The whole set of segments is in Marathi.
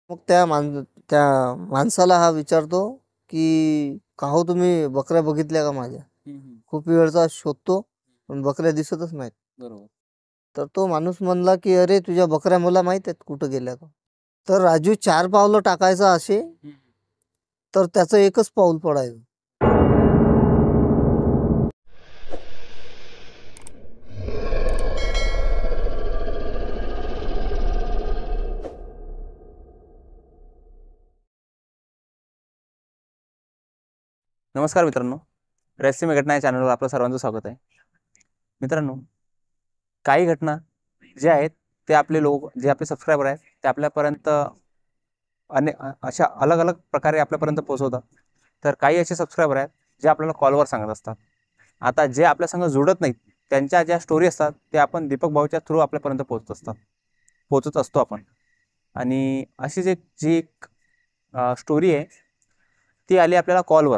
मग त्या माणसाला हा विचारतो, की "का हो तुम्ही बकऱ्या बघितल्या का माझ्या? खूप वेळचा शोधतो, पण बकऱ्या दिसतच नाहीत." बरोबर. तर तो माणूस म्हणला, की "अरे तुझ्या बकऱ्या मला माहीत आहेत कुठं गेल्या तर." तर राजू 4 पावलं टाकायचा असे, तर त्याचं एकच पाऊल पडायचं. नमस्कार मित्रांनो, रहस्यमय घटना या चॅनलवर आपलं सर्वांचं स्वागत आहे. मित्रांनो, काही घटना जे आहेत ते आपले लोक जे आपले सबस्क्रायबर आहेत ते आपल्यापर्यंत अशा अलग अलग प्रकारे आपल्यापर्यंत पोहोचवतात. तर काही असे सबस्क्रायबर आहेत जे आपल्याला कॉलवर सांगत असतात. आता जे आपल्या संग जुळत नाहीत त्यांच्या ज्या स्टोरी असतात ते आपण दीपक भाऊच्या थ्रू आपल्यापर्यंत पोहोचत असतो आपण. आणि अशीच एक स्टोरी आहे, ती आली आपल्याला कॉलवर.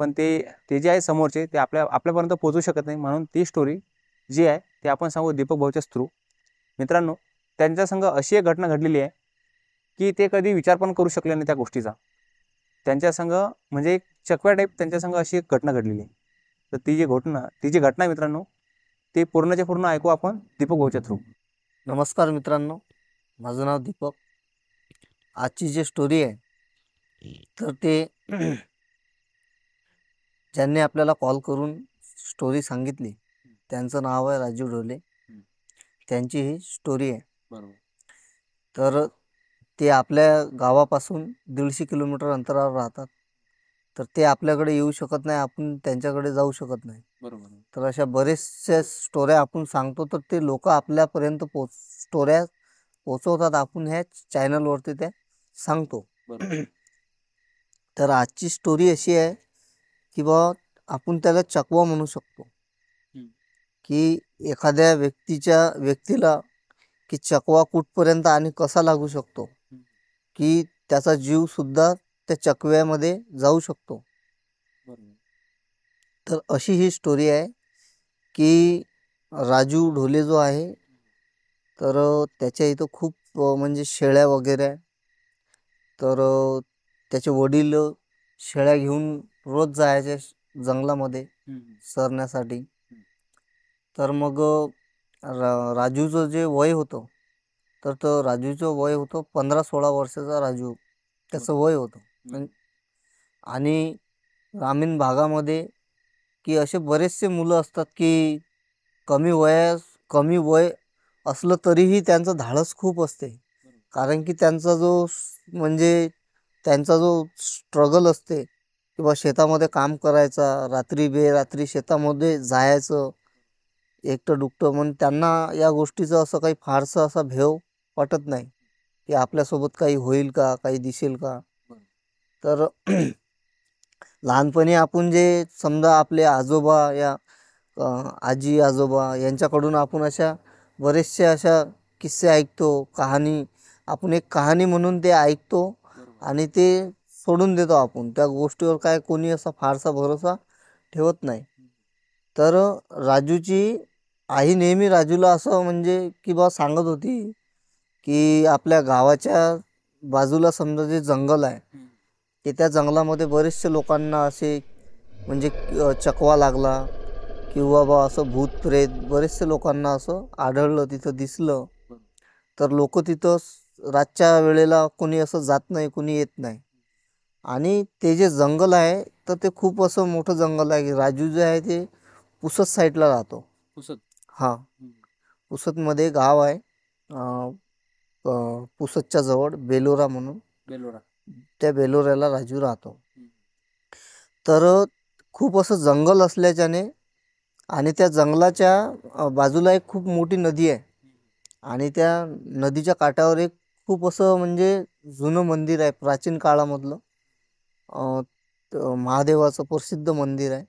पण ते जे आहे समोरचे ते आपल्यापर्यंत पोहोचू शकत नाही, म्हणून ती स्टोरी जी आहे ते आपण सांगू दीपक भाऊच्याच थ्रू. मित्रांनो, त्यांच्या संग अशी एक घटना घडलेली आहे की ते कधी विचार पण करू शकले नाही त्या गोष्टीचा. त्यांच्या संग म्हणजे एक चकव्या टाईप त्यांच्या संग अशी एक घटना घडलेली आहे. तर ती जी घटना मित्रांनो, ते पूर्णच्या पूर्ण ऐकू आपण दीपक भाऊच्या थ्रू. नमस्कार मित्रांनो, माझं नाव दीपक. आजची जी स्टोरी आहे, तर ते ज्यांनी आपल्याला कॉल करून स्टोरी सांगितली त्यांचं नाव आहे राजू ढोले. त्यांची ही स्टोरी आहे. बरोबर. तर ते आपल्या गावापासून 150 किलोमीटर अंतरावर राहतात. तर ते आपल्याकडे येऊ शकत नाही, आपण त्यांच्याकडे जाऊ शकत नाही. बरोबर. तर अशा बरेचशा स्टोऱ्या आपण सांगतो, तर ते लोक आपल्यापर्यंत स्टोऱ्या पोचवतात. आपण ह्या चॅनलवरती त्या सांगतो. तर आजची स्टोरी अशी आहे की बा आपण त्याला चकवा म्हणू शकतो. की एखाद्या व्यक्तीला की चकवा कुठपर्यंत आणि कसा लागू शकतो, की त्याचा जीव सुद्धा त्या चकव्यामध्ये जाऊ शकतो. तर अशी ही स्टोरी आहे की राजू ढोले जो आहे, तर त्याच्या इथं खूप म्हणजे शेळ्या वगैरे आहे. तर त्याचे वडील शेळ्या घेऊन रोज जायचे जंगलामध्ये चरण्यासाठी. तर मग राजूचं जे वय होतं, तर राजूचं वय होतं 15-16 वर्षाचा. राजू त्याचं वय होतं. आणि ग्रामीण भागामध्ये की असे बरेचसे मुलं असतात की कमी वय असलं तरीही त्यांचं धाडस खूप असते. कारण की म्हणजे त्यांचा जो स्ट्रगल असते किंवा शेतामध्ये काम करायचा, रात्री बेरात्री शेतामध्ये जायचं एकटं दुकटं, म्हणून त्यांना या गोष्टीचं असं काही फारसं असा भेव वाटत नाही की आपल्यासोबत काही होईल का, काही दिसेल का. तर लहानपणी आपण जे समजा आपले आजोबा या आजी आजोबा यांच्याकडून आपण अशा बरेचशा अशा किस्से ऐकतो, आपण एक कहाणी म्हणून ते ऐकतो आणि ते सोडून देतो. आपण त्या गोष्टीवर काय कोणी असा फारसा भरोसा ठेवत नाही. तर राजूची आई नेहमी राजूला असं म्हणजे की बा सांगत होती की आपल्या गावाच्या बाजूला समजा जे जंगल आहे, की त्या जंगलामध्ये बरेचसे लोकांना असे म्हणजे चकवा लागला किंवा बा असं भूत प्रेत बरेचसे लोकांना असं आढळलं, तिथं दिसलं. तर लोक तिथं रातच्या वेळेला कोणी असं जात नाही, कोणी येत नाही. आणि ते जे जंगल आहे, तर ते खूप असं मोठं जंगल आहे की राजू जे आहे ते पुसद साईडला राहतो. हां, पुसदमध्ये गाव आहे. पुसदच्या जवळ बेलोरा म्हणून, त्या बेलोऱ्याला राजू राहतो. तर खूप असं जंगल असल्याच्याने आणि त्या जंगलाच्या बाजूला एक खूप मोठी नदी आहे. आणि त्या नदीच्या काठावर एक खूप असं म्हणजे जुनं मंदिर आहे, प्राचीन काळामधलं. महादेवाचं प्रसिद्ध मंदिर आहे.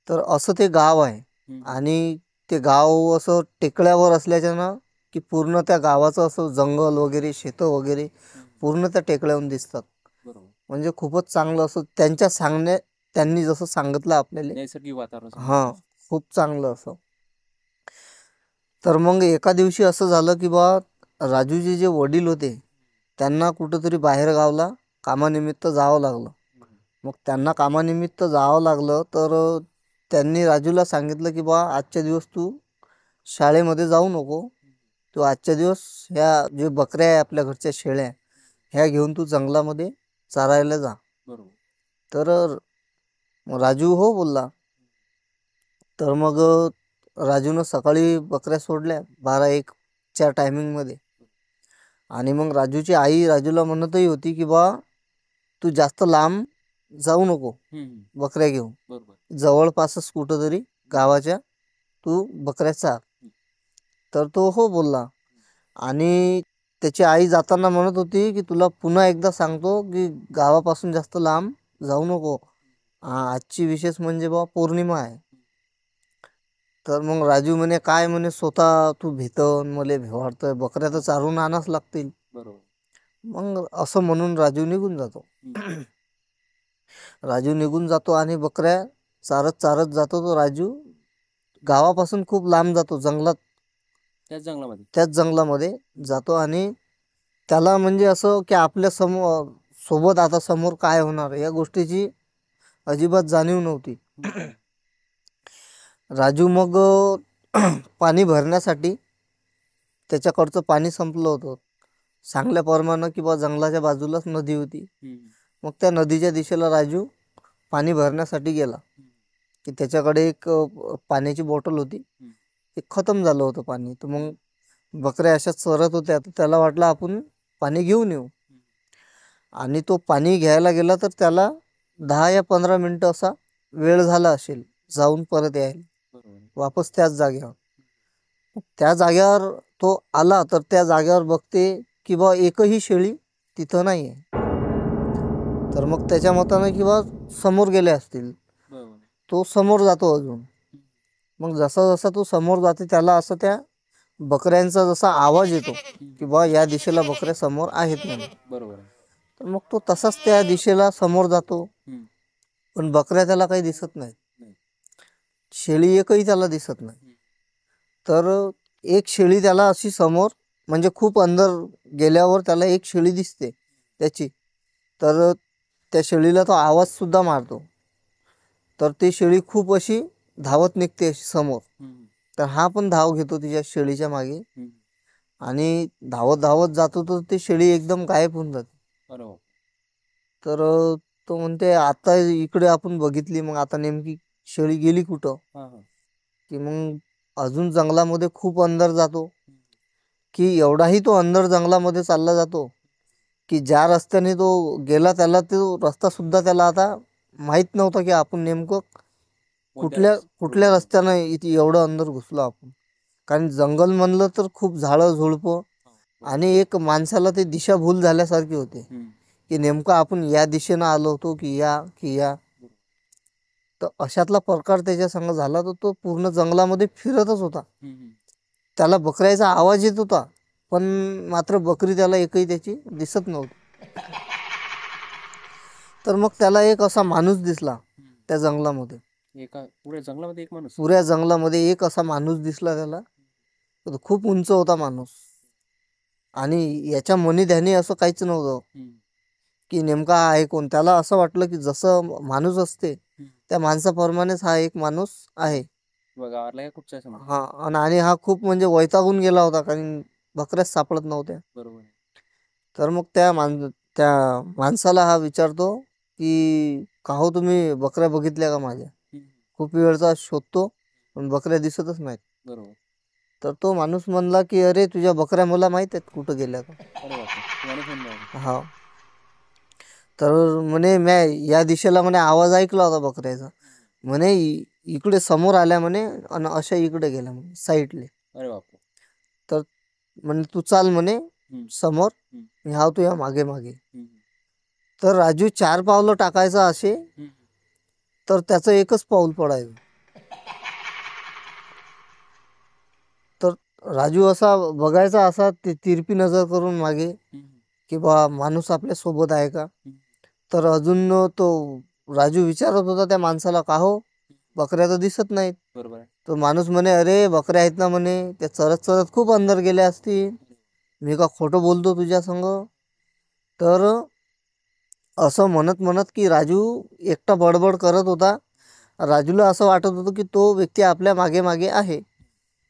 तर असं ते गाव आहे. आणि ते गाव असं टेकड्यावर असल्याच्यानं की पूर्ण त्या गावाचं असं जंगल वगैरे, शेतं वगैरे पूर्ण त्या टेकड्यावरून दिसतात. म्हणजे खूपच चांगलं असं त्यांनी जसं सांगितलं आपल्याला, नैसर्गिक वातावरण. हां, खूप चांगलं असं. तर मग एका दिवशी असं झालं की बा राजूचे जे वडील होते, त्यांना कुठंतरी बाहेरगावला कामानिमित्त जावं लागलं. मग त्यांना कामानिमित्त जावं लागलं तर त्यांनी राजूला सांगितलं की बा आजच्या दिवस तू शाळेमध्ये जाऊ नको, तू आजच्या दिवस ह्या जे बकऱ्या आहे आपल्या घरच्या शेळ्या ह्या घेऊन तू जंगलामध्ये चारायला जा. तर राजू हो बोलला. तर मग राजूनं सकाळी बकऱ्या सोडल्या 12-1च्या टायमिंगमध्ये. आणि मग राजूची आई राजूला म्हणतही होती की बा तू जास्त लांब जाऊ नको बकऱ्या घेऊन, जवळपासच कुठंतरी गावाच्या तू बकऱ्या चार. तर तो हो बोलला. आणि त्याची आई जाताना म्हणत होती की तुला पुन्हा एकदा सांगतो की गावापासून जास्त लांब जाऊ नको, आजची विशेष म्हणजे बा पौर्णिमा आहे. तर मग राजू म्हणे काय म्हणे स्वतः तू भीतन मले भेवाडतोय, बकऱ्या तर चारून आणाच लागतील. मग असं म्हणून राजू निघून जातो. राजू निघून जातो आणि बकऱ्या चारत चारत जातो. तो राजू गावापासून खूप लांब जातो, जंगलात, त्याच जंगलामध्ये जातो. आणि त्याला म्हणजे असं की आपल्या सोबत आता समोर काय होणार या गोष्टीची अजिबात जाणीव नव्हती. राजू मग पाणी भरण्यासाठी, त्याच्याकडचं पाणी संपलं होतं सांगल्याप्रमाणे की बा जंगलाच्या बाजूलाच नदी होती. मग त्या नदीच्या दिशेला राजू पाणी भरण्यासाठी गेला की त्याच्याकडे एक पाण्याची बॉटल होती, ते खतम झालं होतं पाणी. तर मग बकऱ्या अशा चरत होत्या, तर त्याला वाटलं आपण पाणी घेऊन येऊ. आणि तो पाणी घ्यायला गेला तर त्याला 10 या 15 मिनिटं असा वेळ झाला असेल जाऊन परत यायला वापस त्याच जागेवर. त्या जागेवर तो आला तर त्या जागेवर बघते की बा एकही शेळी तिथं नाही आहे. तर मग त्याच्या मतानं की बा समोर गेले असतील. तो समोर जातो अजून. मग जसा जसा तो समोर जाते त्याला असं त्या बकऱ्यांचा जसा आवाज येतो की बा या दिशेला बकऱ्या समोर आहेत म्हणून. तर मग तो तसाच त्या दिशेला समोर जातो, पण बकऱ्या त्याला काही दिसत नाही, शेळी एकही त्याला दिसत नाही. तर एक शेळी त्याला अशी समोर म्हणजे खूप अंदर गेल्यावर त्याला एक शेळी दिसते त्याची. तर त्या शेळीला तो आवाज सुद्धा मारतो. तर ती शेळी खूप अशी धावत निघते अशी समोर. तर हा पण धाव घेतो तिच्या शेळीच्या मागे आणि धावत धावत जातो तर ती शेळी एकदम गायब होऊन जाते. तर तो म्हणते आता इकडे आपण बघितली, मग आता नेमकी शेळी गेली कुठं. की मग अजून जंगलामध्ये खूप अंदर जातो, की एवढाही तो अंदर जंगलामध्ये चालला जातो की ज्या रस्त्याने तो गेला त्याला तो रस्ता सुद्धा त्याला आता माहित नव्हता की आपण नेमकं कुठल्या रस्त्यानं इथे एवढं अंदर घुसलो आपण. कारण जंगल म्हणलं तर खूप झाडं झुडपं आणि एक माणसाला ते दिशाभूल झाल्यासारखी होते की नेमकं आपण या दिशेनं आलो होतो की या. तर अशातला प्रकार त्याच्या संग झाला. तर तो पूर्ण जंगलामध्ये फिरतच होता. त्याला बकऱ्याचा आवाज येत होता, पण मात्र बकरी त्याला एकही त्याची दिसत नव्हती. तर मग त्याला एक असा माणूस दिसला त्या जंगलामध्ये. पुऱ्या जंगलामध्ये एक असा माणूस दिसला त्याला. तो खूप उंच होता माणूस आणि याच्या मनी ध्यानी असं काहीच नव्हतं की नेमका हा आहे कोण. त्याला असं वाटलं की जसं माणूस असते त्या माणसाप्रमाणेच हा एक माणूस आहे. हा आणि हा खूप म्हणजे वैतागून गेला होता कारण बकऱ्याच सापडत नव्हत्या. तर मग त्या माणसाला हा विचारतो की का हो तुम्ही बकऱ्या बघितल्या का माझ्या? खूप वेळचा शोधतो पण बकऱ्या दिसतच नाहीत. तर तो माणूस म्हणला की अरे तुझ्या बकऱ्या मला माहित आहेत कुठं गेल्या का. हा. तर म्हणे म्या या दिशेला म्हणे आवाज ऐकला होता बकऱ्याचा, म्हणे इकडे समोर आल्या म्हणे आणि अशा इकडे गेल्या म्हणे साईडले. तर म्हणे तू चाल म्हणे समोर, मी हाव तुझ्या मागे मागे. तर राजू 4 पावलं टाकायचा असे तर त्याचं एकच पाऊल पडायचं. तर राजू असा बघायचा असा तिरपी नजर करून मागे की बा माणूस आपल्या सोबत आहे का. तर अजून तो राजू विचारत होता त्या माणसाला का हो बकऱ्या तर दिसत नाहीत. तो माणूस म्हणे अरे बकऱ्या आहेत ना म्हणे, त्या चरत चरत खूप अंदर गेल्या असतील, मी का खोटं बोलतो तुझ्या संग. तर असं म्हणत म्हणत की राजू एकटा बडबड करत होता. राजूला असं वाटत होतं की तो व्यक्ती आपल्या मागे मागे आहे.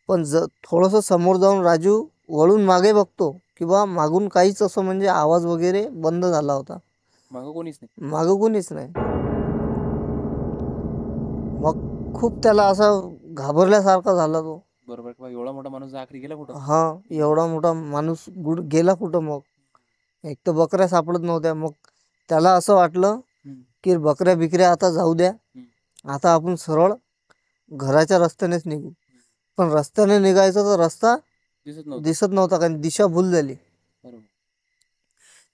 पण थोडंसं समोर जाऊन राजू वळून मागे बघतो की बा मागून काहीच असं म्हणजे आवाज वगैरे बंद झाला होता. मागं कोणीच नाही. मागं कोणीच नाही. मग खूप त्याला असं घाबरल्यासारखा झाला तो. बरोबर, की बा एवढा मोठा माणूस आखरी गेला कुठं? हा, एवढा मोठा माणूस गेला कुठं मग? एक तर बकऱ्या सापडत नव्हत्या. मग त्याला असं वाटलं की बकऱ्या बिकऱ्या आता जाऊ द्या, आता आपण सरळ घराच्या रस्त्यानेच निघू. पण रस्त्याने निघायचा तर रस्ता दिसत नव्हता, कारण दिशाभूल झाली.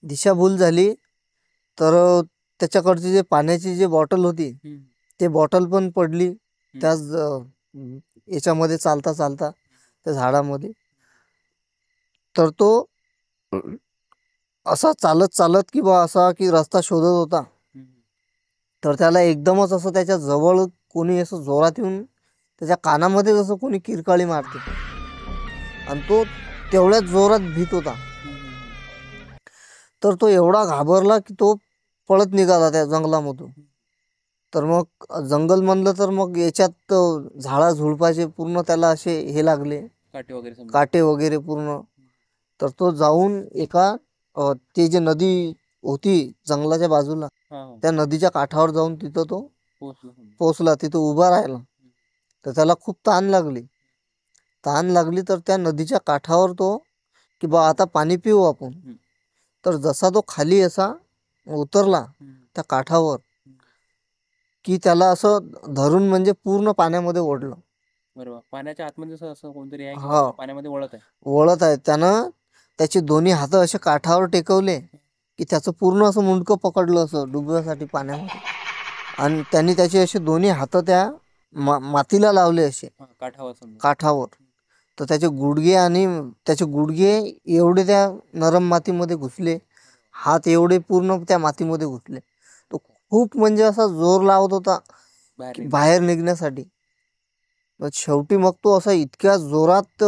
दिशाभूल झाली तर त्याच्याकडची जे पाण्याची जी बॉटल होती ते बॉटल पण पडली त्याच याच्यामध्ये चालता चालता त्या झाडामध्ये. तर तो असा चालत चालत की बा असा की रस्ता शोधत होता. तर त्याला एकदमच असं त्याच्या जवळ कोणी असं जोरात येऊन त्याच्या कानामध्ये जसं कोणी किरकाळी मारते, आणि तो तेवढ्याच जोरात भीत होता. तर तो एवढा घाबरला की तो पळत निघाला त्या जंगलामधून. तर मग जंगल म्हणलं तर मग याच्यात झाडा झुडपाचे पूर्ण त्याला असे हे लागले, काटे वगैरे पूर्ण. तर तो जाऊन एका ते जे नदी होती जंगलाच्या बाजूला, त्या नदीच्या काठावर जाऊन तिथं तो पोचला. तिथं उभा राहिला. तर त्याला खूप तहान लागली. तर त्या नदीच्या काठावर तो की बा आता पाणी पिऊ आपण. तर जसा तो खाली असा उतरला त्या काठावर की त्याला असं धरून म्हणजे पूर्ण पाण्यामध्ये ओढलं. बरोबर, पाण्याच्या आतमध्ये असं कोणतरी आहे की हा, पाण्यामध्ये वळत आहे. वळत आहे. त्यानं त्याचे दोन्ही हात असे काठावर टेकवले की त्याचं पूर्ण असं मुंडकं पकडलं असं डुबण्यासाठी पाण्यामध्ये, आणि त्यांनी त्याचे असे दोन्ही हात त्या मातीला लावले असे काठावर. तर त्याचे गुडघे एवढे त्या नरम मातीमध्ये घुसले, हात एवढे पूर्ण त्या मातीमध्ये घुसले. तो खूप म्हणजे असा जोर लावत होता बाहेर निघण्यासाठी. शेवटी मग तो असा इतक्या जोरात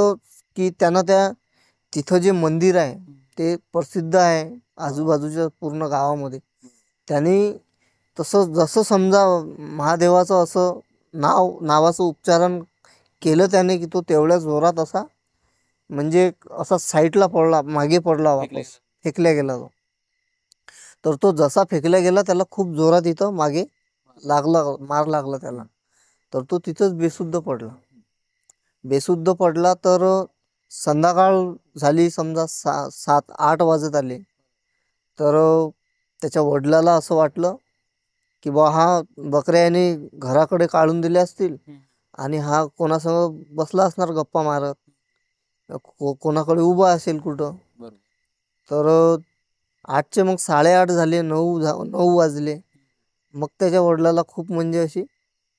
की त्यानं त्या तिथं जे मंदिर आहे ते प्रसिद्ध आहे आजूबाजूच्या पूर्ण गावामध्ये, त्यांनी तसं जसं समजा महादेवाचं असं नावाचं उच्चारण केलं त्याने की तो तेवढ्या जोरात असा म्हणजे असा साईडला पडला, मागे पडला, वापस फेकल्या गेला तो. तर तो जसा फेकल्या गेला त्याला खूप जोरात इथं मागे मार लागला त्याला. तर तो तिथंच बेशुद्ध पडला. तर संध्याकाळ झाली, समजा 7-8 वाजत आले. तर त्याच्या वडिलाला असं वाटलं की बा हा बकऱ्या याने घराकडे काढून दिले असतील आणि हा कोणासंग बसला असणार गप्पा मारत, कोणाकडे उभा असेल कुठं. तर 8चे मग 8:30 झाले, 9 वाजले. मग त्याच्या वडिलाला खूप म्हणजे अशी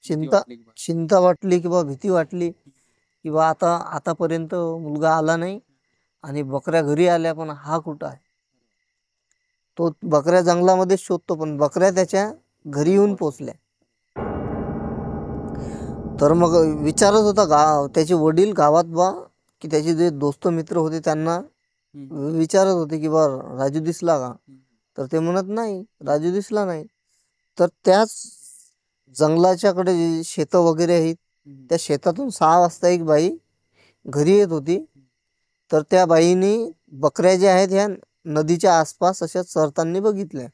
चिंता वाटली किंवा भीती वाटली की बा आतापर्यंत मुलगा आला नाही आणि बकऱ्या घरी आल्या, पण हा कुठं आहे. तो बकऱ्या जंगलामध्ये शोधतो, पण बकऱ्या त्याच्या घरी येऊन पोचल्या. तर मग विचारत होता त्याचे वडील गावात बा की त्याचे जे दोस्त मित्र होते त्यांना विचारत होते की बा राजू दिसला का. तर ते म्हणत नाही, राजू दिसला नाही. तर त्याच जंगलाच्याकडे जे शेतं वगैरे आहेत त्या शेतातून 6 वाजता एक बाई घरी येत होती. तर त्या बाईने बकऱ्या ज्या आहेत ह्या नदीच्या आसपास अशा चरताना बघितल्या.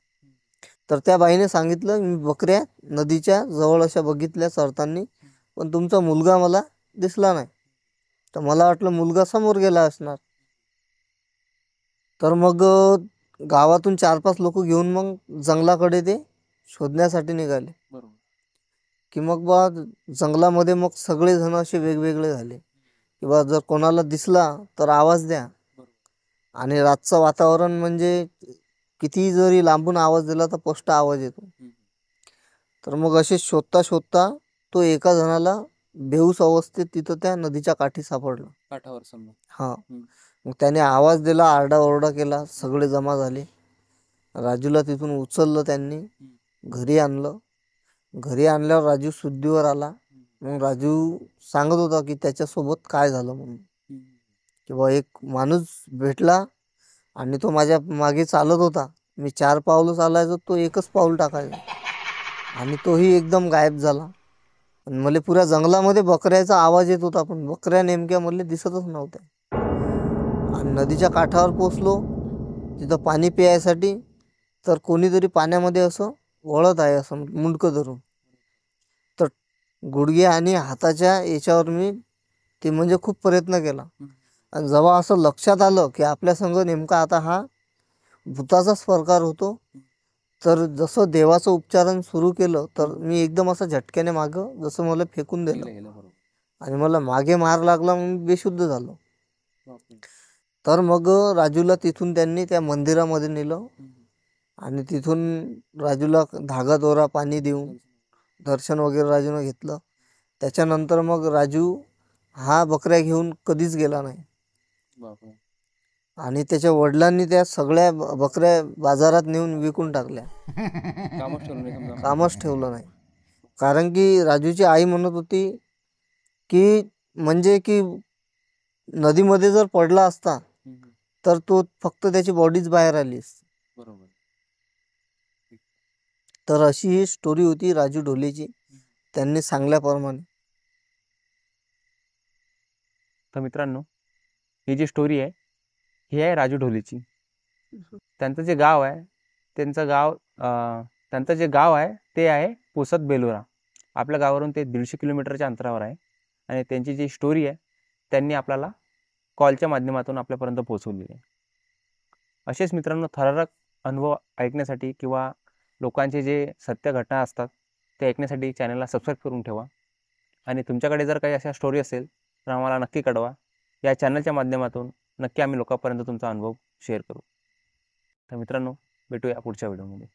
तर त्या बाईने सांगितलं मी बकऱ्या नदीच्या जवळ अशा बघितल्या चरताना, पण तुमचा मुलगा मला दिसला नाही. तर मला वाटलं मुलगा समोर गेला असणार. तर मग गावातून 4-5 लोक घेऊन मग जंगलाकडे ते शोधण्यासाठी निघाले. की मग बा जंगलामध्ये मग सगळे जण असे वेगवेगळे झाले की बा जर कोणाला दिसला तर आवाज द्या. आणि रातचं वातावरण म्हणजे किती जरी लांबून आवाज दिला तर स्पष्ट आवाज येतो. तर मग असे शोधता शोधता तो एका जणाला बेहोश अवस्थेत तिथं त्या नदीच्या काठी सापडला, काठावर समजा. हा, मग त्याने आवाज दिला, आरडाओरडा केला, सगळे जमा झाले. राजूला तिथून उचललं त्यांनी, घरी आणलं. घरी आणल्यावर राजू शुद्धीवर आला. मग राजू सांगत होता की त्याच्यासोबत काय झालं म्हणून. किंवा एक माणूस भेटला आणि तो माझ्या मागे चालत होता मी 4 पावलं चालायचो, तो एकच पाऊल टाकायचा आणि तोही एकदम गायब झाला. पण मला पुऱ्या जंगलामध्ये बकऱ्याचा आवाज येत होता, पण बकऱ्या नेमक्या मला दिसतच नव्हत्या. आणि नदीच्या काठावर पोचलो, तिथं पाणी प्यायसाठी. तर कोणीतरी पाण्यामध्ये असं वळत आहे, असं मुंडकं धरून. तर गुडघे आणि हाताच्या याच्यावर मी ते म्हणजे खूप प्रयत्न केला. आणि जेव्हा असं लक्षात आलं की आपल्या संग नेमका आता हा भूताचाच प्रकार होतो, तर जसं देवाचं उपचारण सुरू केलं, तर मी एकदम असं झटक्याने मागं जसं मला फेकून दिलं आणि मला मागे मार लागला, मग मी बेशुद्ध झालो. तर मग राजूला तिथून त्यांनी त्या मंदिरामध्ये नेलं आणि तिथून राजूला धागा दोरा पाणी देऊन दर्शन वगैरे राजूनं घेतलं. त्याच्यानंतर मग राजू हा बकऱ्या घेऊन कधीच गेला नाही आणि त्याच्या वडिलांनी त्या सगळ्या बकऱ्या बाजारात नेऊन विकून टाकल्या. कामच ठेवलं नाही. कारण की राजूची आई म्हणत होती की म्हणजे की नदीमध्ये जर पडला असता तर तो फक्त त्याची बॉडीच बाहेर आली असती. तर अशी ही स्टोरी होती राजू ढोलेची, त्यांनी सांगल्याप्रमाणे. तर मित्रांनो, ही जी स्टोरी आहे ही आहे राजू ढोलेची. त्यांचं जे गाव आहे त्यांचं जे गाव आहे ते आहे पुसद बेलोरा. आपल्या गावावरून ते 150 किलोमीटरच्या अंतरावर आहे. आणि त्यांची जी स्टोरी आहे त्यांनी आपल्याला कॉलच्या माध्यमातून आपल्यापर्यंत पोहोचवलेली आहे. असेच मित्रांनो थरारक अनुभव ऐकण्यासाठी किंवा लोकांचे जे सत्य घटना असतात ते ऐकण्यासाठी चॅनलला सबस्क्राईब करून ठेवा. आणि तुमच्याकडे जर काही अशा स्टोरी असेल तर आम्हाला नक्की कळवा. या चॅनलच्या माध्यमातून नक्की आम्ही लोकांपर्यंत तुमचा अनुभव शेअर करू. तर मित्रांनो, भेटूया पुढच्या व्हिडिओमध्ये.